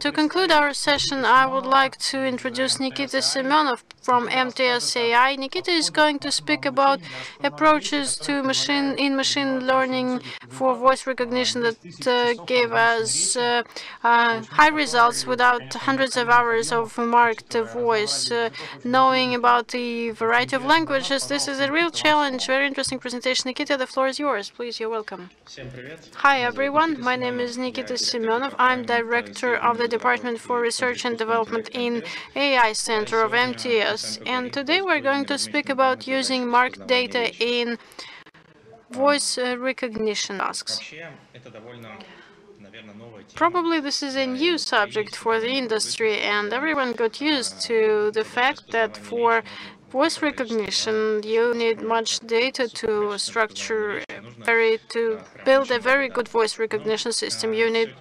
To conclude our session, I would like to introduce Nikita Semenov from MTS AI. Nikita is going to speak about approaches to machine learning for voice recognition that give us high results without hundreds of hours of marked voice. Knowing about the variety of languages, this is a real challenge. Very interesting presentation. Nikita, the floor is yours. Please, you're welcome. Hi, everyone. My name is Nikita Semenov. I'm Director of the Department for Research and Development in AI Center of MTS. And today we're going to speak about using marked data in voice recognition tasks. Probably this is a new subject for the industry, and everyone got used to the fact that for voice recognition, you need much data to to build a very good voice recognition system. You need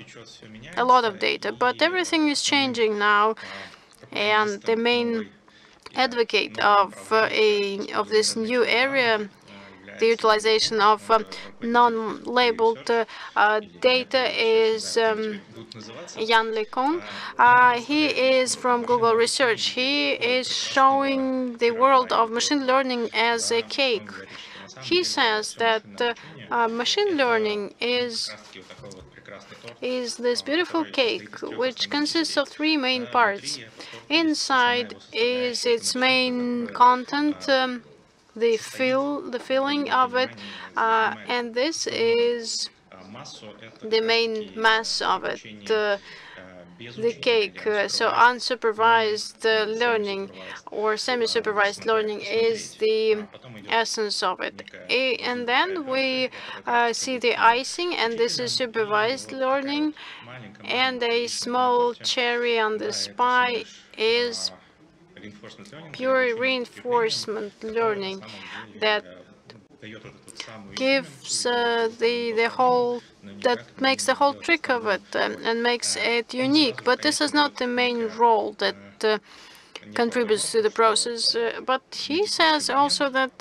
a lot of data, but everything is changing now, and the main advocate of this new area, the utilization of non-labeled data, is Jan LeCun. He is from Google Research. He is showing the world of machine learning as a cake. He says that machine learning is this beautiful cake, which consists of three main parts. Inside is its main content, the filling of it, and this is the main mass of it, the cake. So unsupervised learning or semi-supervised learning is the essence of it. And then we see the icing, and this is supervised learning, and a small cherry on the pie is pure reinforcement learning that gives that makes the whole trick of it and makes it unique. But this is not the main role that contributes to the process. But he says also that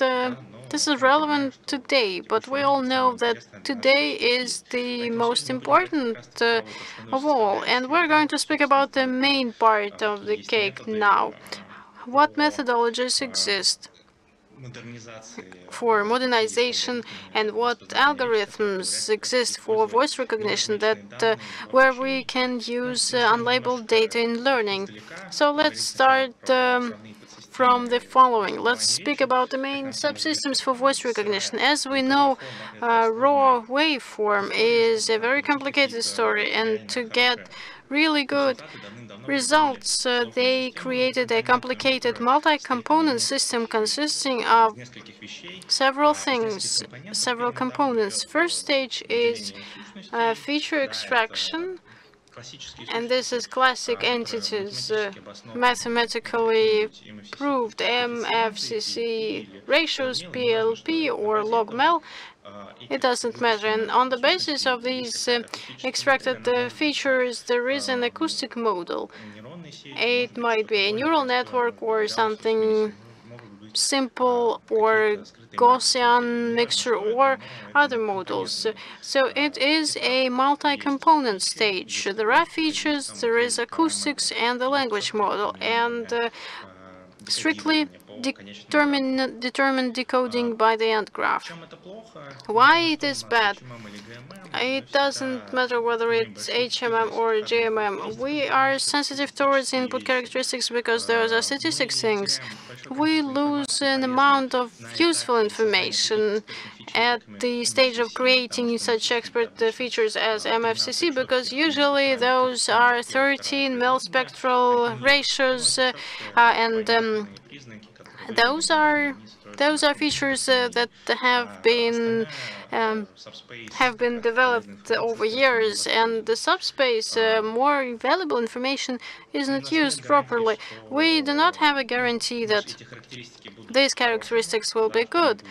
this is relevant today, but we all know that today is the most important of all. And we're going to speak about the main part of the cake now. What methodologies exist for modernization and what algorithms exist for voice recognition that where we can use unlabeled data in learning. So let's start from the following. Let's speak about the main subsystems for voice recognition. As we know, raw waveform is a very complicated story, and to get really good results, they created a complicated multi-component system consisting of several things, several components. First stage is feature extraction, and this is classic entities, mathematically proved MFCC ratios, PLP, or log-mel. It doesn't matter. And on the basis of these extracted features, there is an acoustic model. It might be a neural network or something simple, or Gaussian mixture, or other models. So it is a multi-component stage. There are features, there is acoustics, and the language model, and strictly determined decoding by the end graph. Why it is bad? It doesn't matter whether it's HMM or GMM. We are sensitive towards input characteristics because those are statistic things. We lose an amount of useful information at the stage of creating such expert features as MFCC, because usually those are 13 mil-spectral ratios, and those are features that have been developed over years, and the subspace, more valuable information, is not used properly. We do not have a guarantee that these characteristics will be good,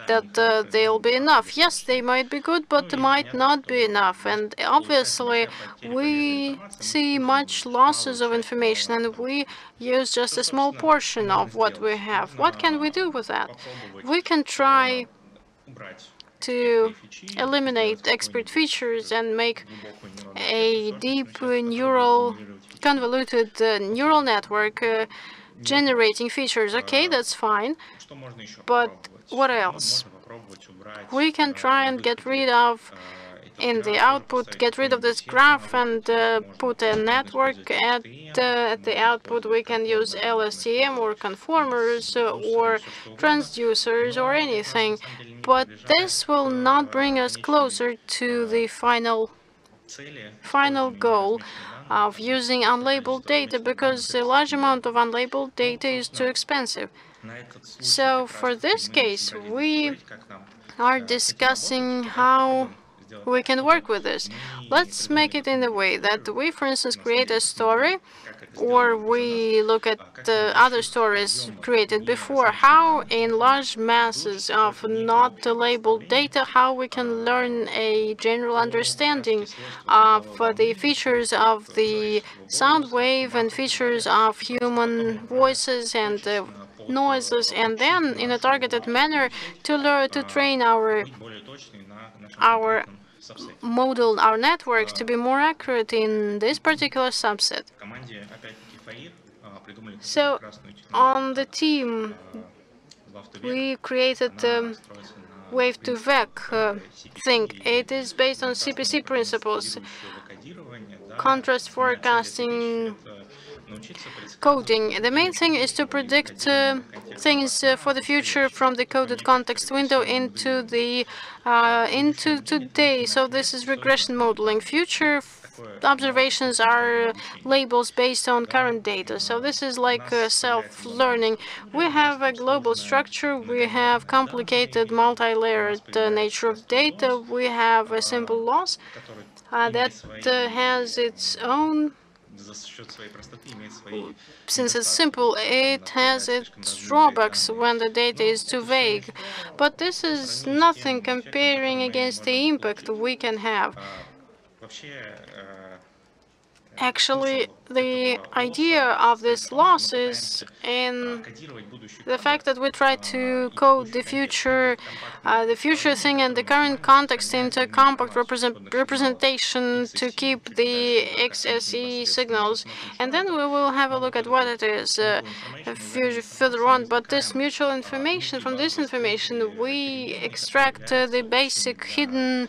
that they'll be enough. Yes, they might be good, but they might not be enough. And obviously, we see much losses of information, and we use just a small portion of what we have. What can we do with that? We can try to eliminate expert features and make a deep neural convoluted neural network generating features. Okay, that's fine. But what else? We can try and get rid of in the output, get rid of this graph and put a network at the output. We can use LSTM or conformers or transducers or anything. But this will not bring us closer to the final goal of using unlabeled data, because a large amount of unlabeled data is too expensive. So for this case, we are discussing how we can work with this. Let's make it in a way that we, for instance, create a story, or we look at the other stories created before, how in large masses of not labeled data, how we can learn a general understanding of the features of the sound wave and features of human voices and noises, and then in a targeted manner to learn to train our model, our networks, to be more accurate in this particular subset. So on the team, we created wave to vec thing. It is based on CPC principles, contrast forecasting, coding. The main thing is to predict things for the future from the coded context window into today. So this is regression modeling. Future observations are labels based on current data. So this is like self-learning. We have a global structure. We have complicated multi-layered nature of data. We have a simple loss that has its own. Since it's simple, it has its drawbacks when the data is too vague. But this is nothing comparing against the impact we can have. Actually, the idea of this loss is in the fact that we try to code the future thing and the current context into a compact representation to keep the XSE signals, and then we will have a look at what it is further on. But this mutual information, from this information, we extract the basic hidden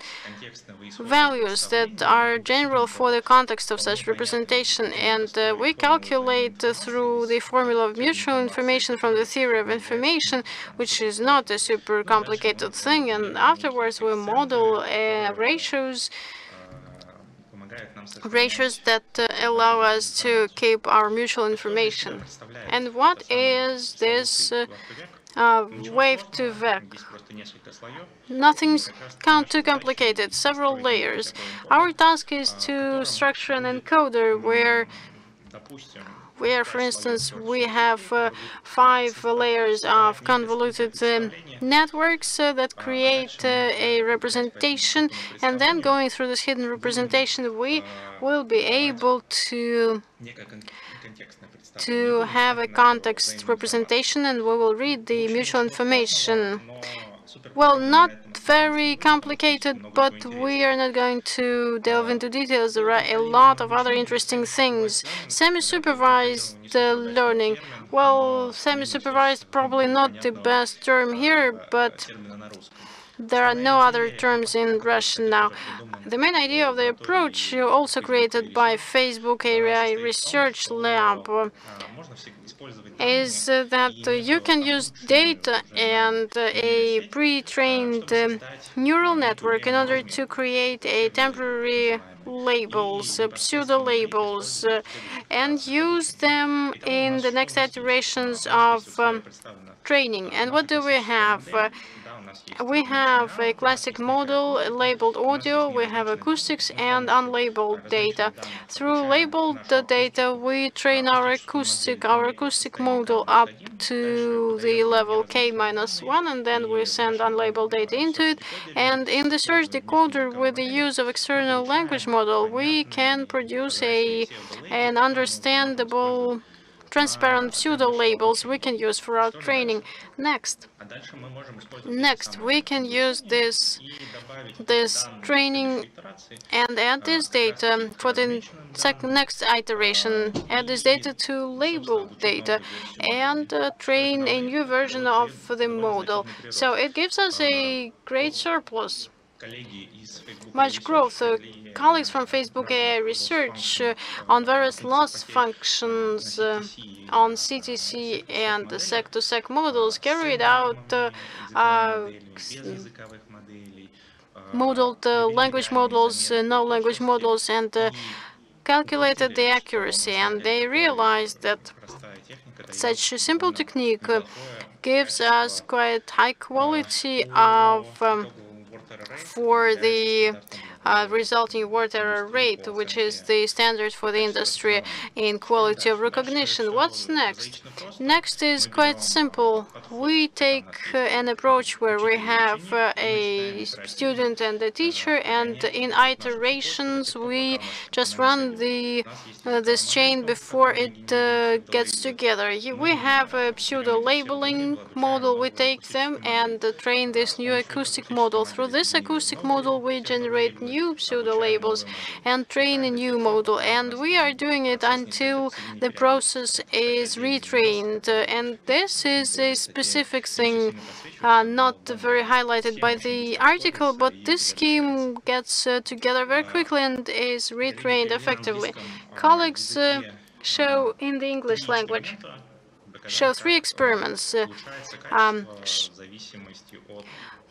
values that are general for the context of such representation, and we calculate through the formula of mutual information from the theory of information, which is not a super complicated thing, and afterwards we model ratios that allow us to keep our mutual information. And what is this wave to vec? Nothing's too complicated, several layers. Our task is to structure an encoder where, for instance, we have 5 layers of convoluted networks that create a representation, and then going through this hidden representation, we will be able to have a context representation, and we will read the mutual information. Well, not very complicated, but we are not going to delve into details. There are a lot of other interesting things. Semi-supervised learning. Well, semi-supervised probably not the best term here, but there are no other terms in Russian now. The main idea of the approach, also created by Facebook AI Research Lab, is that you can use data and a pre-trained neural network in order to create a temporary labels, pseudo-labels, and use them in the next iterations of training. And what do we have? We have a classic model, labeled audio, we have acoustics and unlabeled data. Through labeled data, we train our acoustic model up to the level K-1, and then we send unlabeled data into it. And in the search decoder, with the use of external language model, we can produce an understandable transparent pseudo-labels we can use for our training. Next, we can use this training and add this data for the next iteration, add this data to label data, and train a new version of the model. So it gives us a great surplus, much growth. Colleagues from Facebook AI research on various loss functions on CTC and the sec-to-sec models carried out modeled language models, no language models, and calculated the accuracy. And they realized that such a simple technique gives us quite high quality of for the resulting word error rate, which is the standard for the industry in quality of recognition. What's next? Next is quite simple. We take an approach where we have a student and a teacher, and in iterations we just run this chain before it gets together. We have a pseudo labeling model. We take them and train this new acoustic model. Through this acoustic model, we generate new pseudo labels and train a new model. And we are doing it until the process is retrained. And this is a specific thing, not very highlighted by the article, but this scheme gets together very quickly and is retrained effectively. Colleagues show in the English language show 3 experiments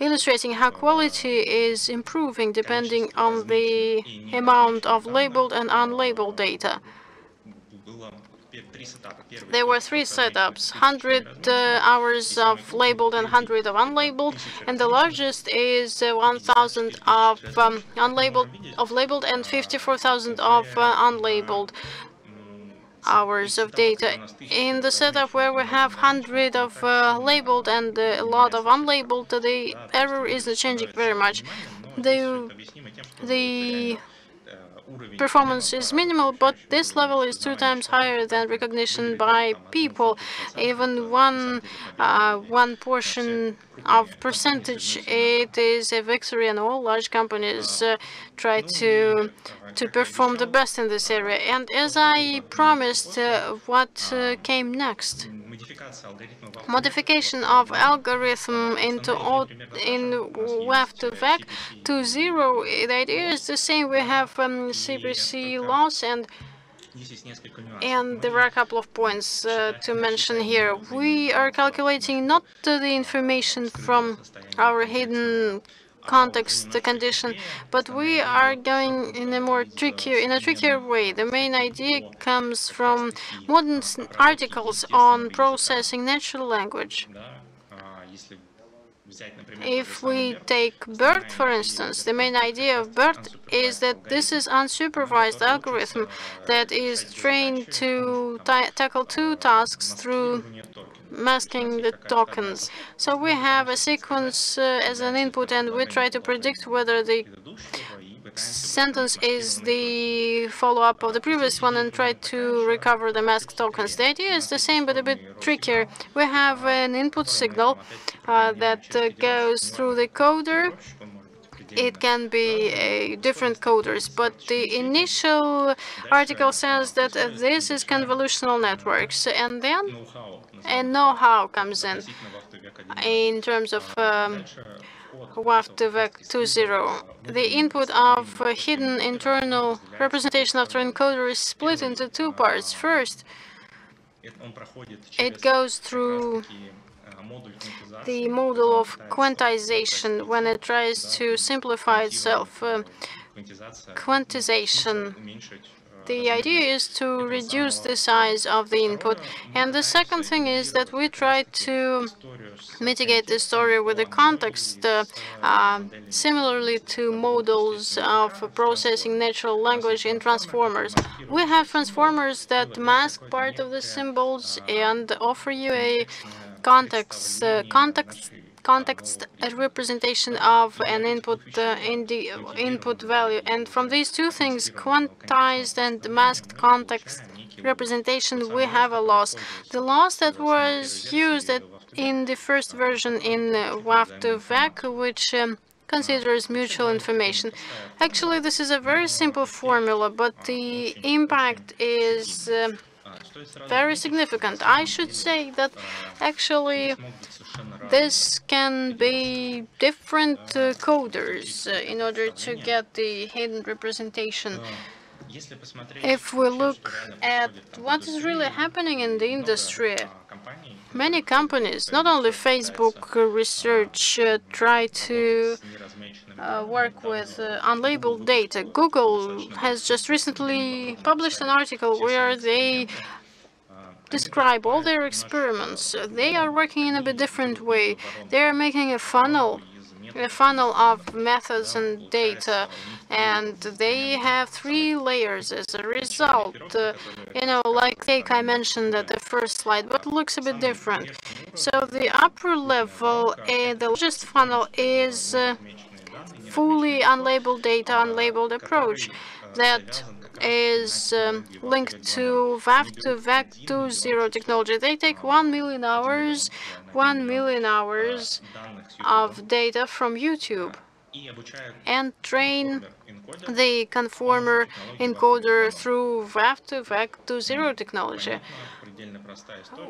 illustrating how quality is improving depending on the amount of labeled and unlabeled data. There were 3 setups, 100 hours of labeled and 100 of unlabeled, and the largest is 1,000 of labeled and 54,000 of unlabeled hours of data. In the setup where we have 100 of labeled and a lot of unlabeled, the error isn't changing very much. The performance is minimal, but this level is 2 times higher than recognition by people. Even one portion of percentage, it is a victory, and all large companies try to perform the best in this area. And as I promised, what came next? Modification of algorithm into WAF to VEC to 0. The idea is the same. We have CPC loss, and there are a couple of points to mention here. We are calculating not the information from our hidden context condition, but we are going in a trickier way. The main idea comes from modern articles on processing natural language. If we take BERT, for instance, the main idea of BERT is that this is unsupervised algorithm that is trained to tackle 2 tasks through masking the tokens. So we have a sequence as an input, and we try to predict whether the sentence is the follow-up of the previous one and try to recover the masked tokens. The idea is the same, but a bit trickier. We have an input signal that goes through the coder. It can be different coders, but the initial article says that this is convolutional networks, and then a know-how comes in terms of WAF to VEC 2.0. The input of hidden internal representation after encoder is split into 2 parts. First, it goes through the model of quantization when it tries to simplify itself. Quantization. The idea is to reduce the size of the input. And the second thing is that we try to mitigate the story with the context, similarly to models of processing natural language in transformers. We have transformers that mask part of the symbols and offer you a context representation of an input in the input value. And from these 2 things, quantized and masked context representation, we have a loss. The loss that was used in the first version in WAF2VAC, which considers mutual information. Actually, this is a very simple formula, but the impact is very significant. I should say that actually this can be different coders in order to get the hidden representation. If we look at what is really happening in the industry, many companies, not only Facebook research, try to work with unlabeled data. Google has just recently published an article where they describe all their experiments. They are working in a bit different way. They are making a funnel of methods and data, and they have 3 layers as a result. Like I mentioned at the first slide, but looks a bit different. So the upper level, the largest funnel is fully unlabeled data, unlabeled approach that is linked to WAF2VAC 2.0 technology. They take 1 million hours of data from YouTube and train the conformer encoder through WAF2VAC 2.0 technology.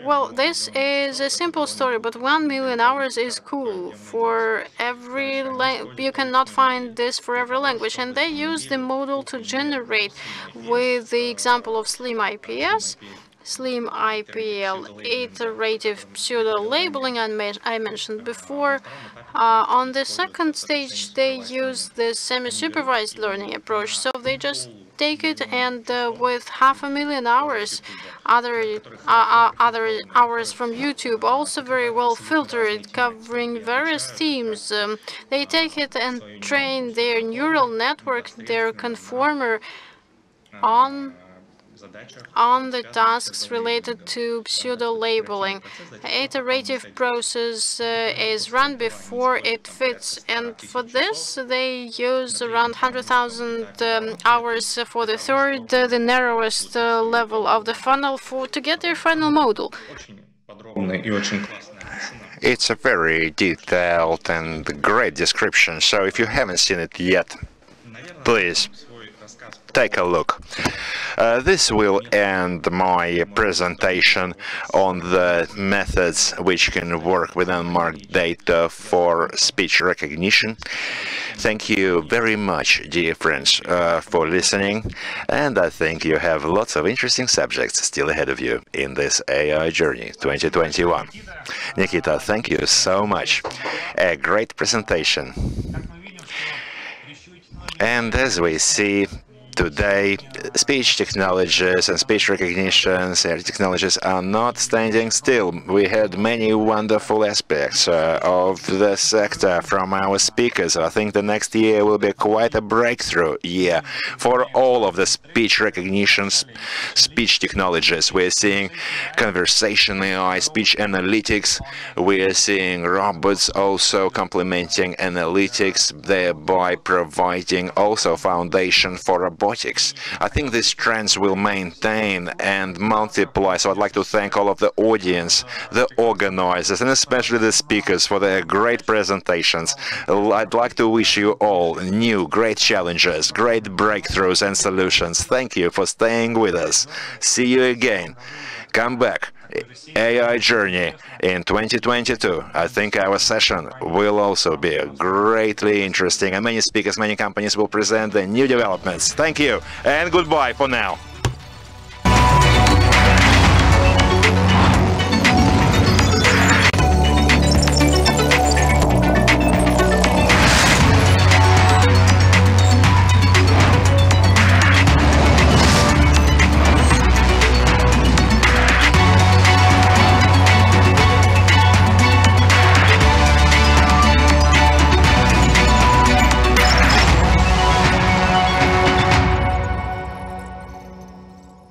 Well, this is a simple story, but 1 million hours is cool for every you cannot find this for every language, and they use the model to generate with the example of Slim IPS, Slim IPL, iterative pseudo-labeling I mentioned before. On the second stage, they use the semi-supervised learning approach, so they just take it and with 500,000 hours, other hours from YouTube, also very well filtered, covering various themes. They take it and train their neural network, their conformer, on the tasks related to pseudo-labeling. Iterative process is run before it fits, and for this they use around 100,000 hours for the third, the narrowest level of the funnel to get their final model. It's a very detailed and great description, so if you haven't seen it yet, please take a look. This will end my presentation on the methods which can work with unmarked data for speech recognition. Thank you very much, dear friends, for listening, and I think you have lots of interesting subjects still ahead of you in this AI Journey 2021. Nikita, thank you so much. A great presentation. And as we see, today, speech technologies and speech recognition technologies are not standing still. We had many wonderful aspects of the sector from our speakers. I think the next year will be quite a breakthrough year for all of the speech recognition, speech technologies. We're seeing conversation AI, speech analytics. We are seeing robots also complementing analytics, thereby providing also foundation for robotics. I think these trends will maintain and multiply, so I'd like to thank all of the audience, the organizers, and especially the speakers for their great presentations. I'd like to wish you all new great challenges, great breakthroughs and solutions. Thank you for staying with us. See you again. Come back. AI Journey in 2022. I think our session will also be greatly interesting, and many speakers, many companies will present the new developments. Thank you, and goodbye for now.